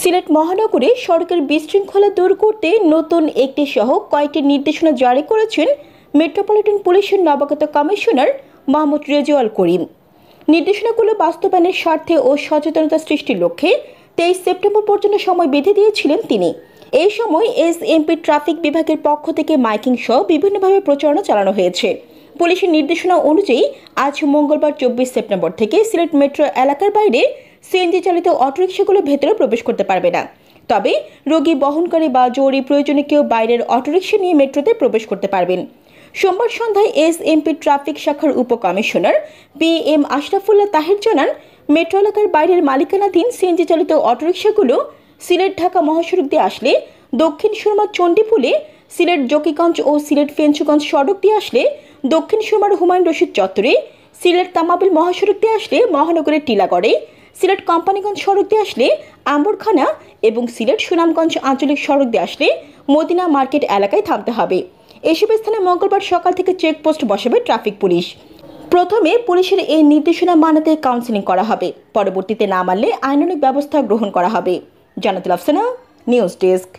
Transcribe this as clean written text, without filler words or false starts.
সিলেট মহানগরে সড়কের বিশৃঙ্খলা দূর করতে নতুন একটি সহ কয়েকটি নির্দেশনা জারি করেছেন মেট্রোপলিটন পুলিশের নবাগত কমিশনার মোহাম্মদ রেজওয়াল করিম। নির্দেশনাগুলো বাস্তবায়নের স্বার্থে ও সচেতনতা সৃষ্টির লক্ষ্যে 23 সেপ্টেম্বর পর্যন্ত সময় বেঁধে দিয়েছিলেন তিনি। এই সময় এসএমপি ট্রাফিক বিভাগের পক্ষ থেকে মাইকিং সহ বিভিন্নভাবে প্রচারণা চালানো হয়েছে। পুলিশের নির্দেশনা অনুযায়ী আজ মঙ্গলবার 24 সেপ্টেম্বর থেকে সিলেট মেট্রো এলাকার বাইরে সিএনজি চালিত অটোরিকশাগুলো ভেতরে প্রবেশ করতে পারবে না। তবে রোগী বহনকারী বা জরুরি প্রয়োজনে কেউ বাইরের অটোরিকশা নিয়ে মেট্রোতে প্রবেশ করতে পারবেন। সোমবার সন্ধ্যায় এসএমপি ট্রাফিক শাখার উপকমিশনার PM আশরাফুল্লাহ তাহির জানান, মেট্রো এলাকার বাইরের মালিকানাধীন সিএনজি চালিত অটোরিকশাগুলো সিলেট ঢাকা মহাসড়ক দিয়ে আসলে, দক্ষিণ সুরমা চণ্ডীপুলে, সিলেট জকিগঞ্জ ও সিলেট ফেঞ্চুগঞ্জ সড়ক দিয়ে আসলে, দক্ষিণ সুরমার হুমায়ুন রশিদ চত্বরে, সিলেট তামাবিল মহাসড়ক দিয়ে আসলে মহানগরের টিলাগড়ে, সিলেট কোম্পানিগঞ্জ সড়ক দিয়ে আসলে আম্বরখানা এবং সিলেট সুনামগঞ্জ আঞ্চলিক সড়ক দিয়ে আসলে মদিনা মার্কেট এলাকায় থামতে হবে। এসব স্থানে মঙ্গলবার সকাল থেকে চেকপোস্ট বসাবে ট্রাফিক পুলিশ। প্রথমে পুলিশের এই নির্দেশনা মানাতে কাউন্সেলিং করা হবে, পরবর্তীতে না মানলে আইনানুগ ব্যবস্থা গ্রহণ করা হবে। জান্নাতুল আফসানা, নিউজ ডেস্ক।